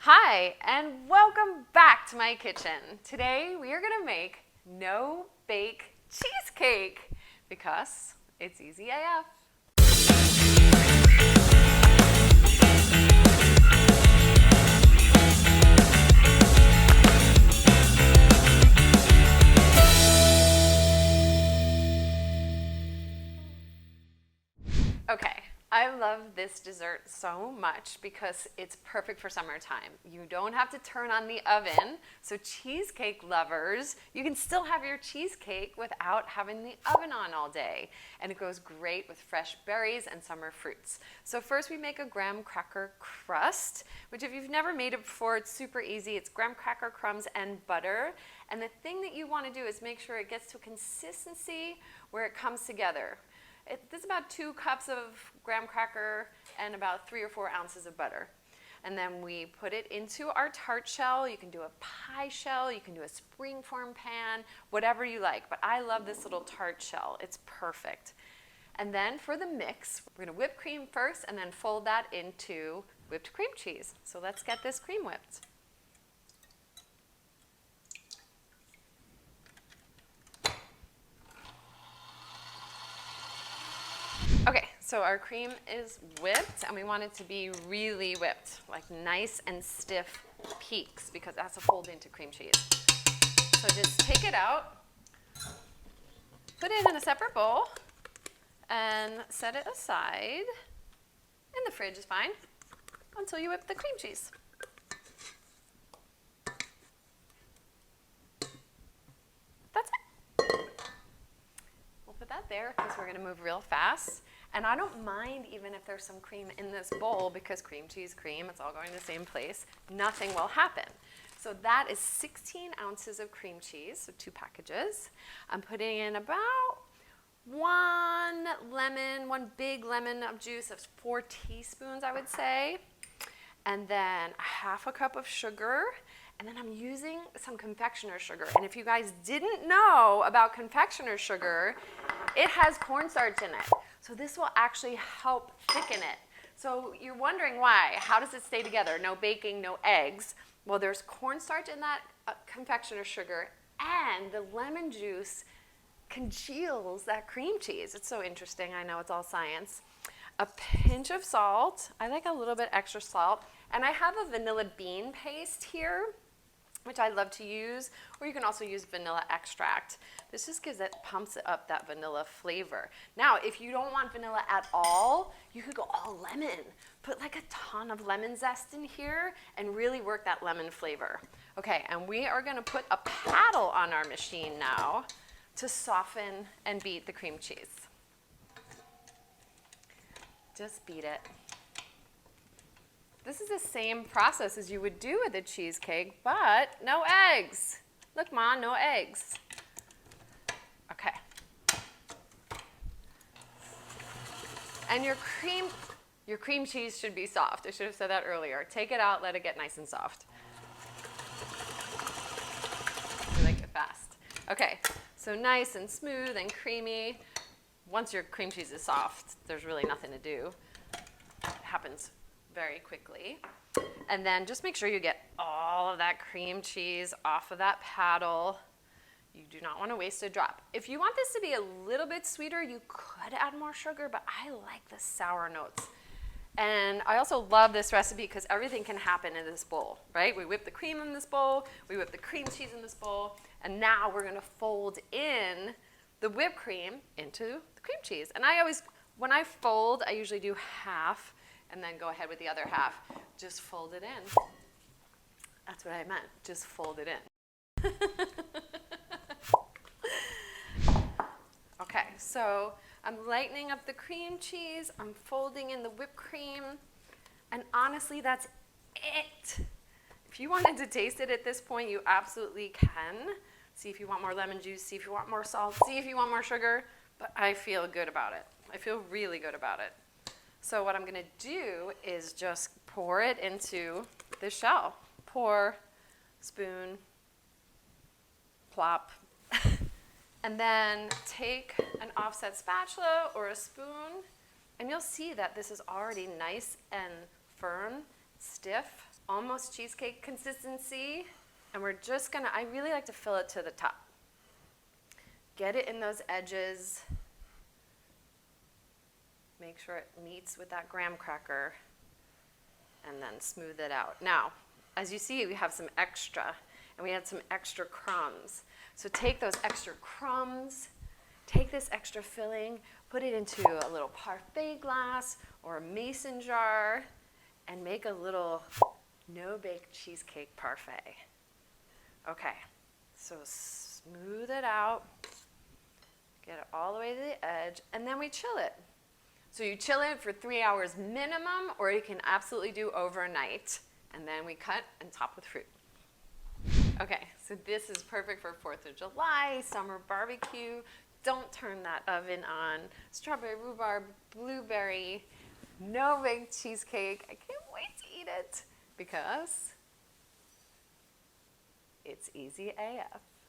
Hi, and welcome back to my kitchen. Today we are going to make no-bake cheesecake because it's easy AF. Okay, I love this dessert so much because it's perfect for summertime. You don't have to turn on the oven, so cheesecake lovers, you can still have your cheesecake without having the oven on all day. And it goes great with fresh berries and summer fruits. So first we make a graham cracker crust, which if you've never made it before, it's super easy. It's graham cracker crumbs and butter. And the thing that you want to do is make sure it gets to a consistency where it comes together. This is about 2 cups of graham cracker and about 3 or 4 ounces of butter. And then we put it into our tart shell. You can do a pie shell, you can do a springform pan, whatever you like. But I love this little tart shell. It's perfect. And then for the mix, we're going to whip cream first and then fold that into whipped cream cheese. So let's get this cream whipped. Okay, so our cream is whipped and we want it to be really whipped, like nice and stiff peaks because it has to fold into cream cheese. So just take it out, put it in a separate bowl and set it aside. In the fridge is fine until you whip the cream cheese. That's it. We'll put that there because we're going to move real fast. And I don't mind even if there's some cream in this bowl because cream cheese, cream, it's all going to the same place. Nothing will happen. So that is 16 ounces of cream cheese, so 2 packages. I'm putting in about 1 big lemon of juice of 4 teaspoons, I would say. And then 1/2 cup of sugar. And then I'm using some confectioner sugar. And if you guys didn't know about confectioner sugar, it has cornstarch in it. So this will actually help thicken it. So you're wondering why. How does it stay together? No baking, no eggs. Well, there's cornstarch in that confectioner sugar, and the lemon juice congeals that cream cheese. It's so interesting. I know it's all science. A pinch of salt. I like a little bit extra salt. And I have a vanilla bean paste here, which I love to use, or you can also use vanilla extract. This just gives it, pumps up that vanilla flavor. Now, if you don't want vanilla at all, you could go all lemon. Put like a ton of lemon zest in here and really work that lemon flavor. Okay, and we are gonna put a paddle on our machine now to soften and beat the cream cheese. Just beat it. This is the same process as you would do with a cheesecake, but no eggs. Look, Ma, no eggs. Okay. And your cream cheese should be soft. I should have said that earlier. Take it out, let it get nice and soft. I like it fast. Okay, so nice and smooth and creamy. Once your cream cheese is soft, there's really nothing to do. It happens very quickly. And then just make sure you get all of that cream cheese off of that paddle. You do not want to waste a drop. If you want this to be a little bit sweeter, you could add more sugar, but I like the sour notes. And I also love this recipe because everything can happen in this bowl, right? We whip the cream in this bowl, we whip the cream cheese in this bowl, and now we're gonna fold in the whipped cream into the cream cheese. And when I fold, I usually do half and then go ahead with the other half. Just fold it in. That's what I meant, just fold it in. Okay, so I'm lightening up the cream cheese, I'm folding in the whipped cream, and honestly, that's it. If you wanted to taste it at this point, you absolutely can. See if you want more lemon juice, see if you want more salt, see if you want more sugar, but I feel good about it. I feel really good about it. So what I'm gonna do is just pour it into the shell. Pour, spoon, plop. And then take an offset spatula or a spoon, and you'll see that this is already nice and firm, stiff. almost cheesecake consistency, and we're just gonna, I really like to fill it to the top. Get it in those edges. Make sure it meets with that graham cracker, and then smooth it out. Now, as you see, we have some extra, and we had some extra crumbs. So take those extra crumbs, take this extra filling, put it into a little parfait glass or a mason jar, and make a little no-bake cheesecake parfait. Okay, so smooth it out, get it all the way to the edge, and then we chill it. So you chill it for 3 hours minimum, or you can absolutely do overnight. And then we cut and top with fruit. Okay, so this is perfect for 4th of July, summer barbecue. Don't turn that oven on. Strawberry, rhubarb, blueberry, no-bake cheesecake. I can't wait to eat it because it's easy AF.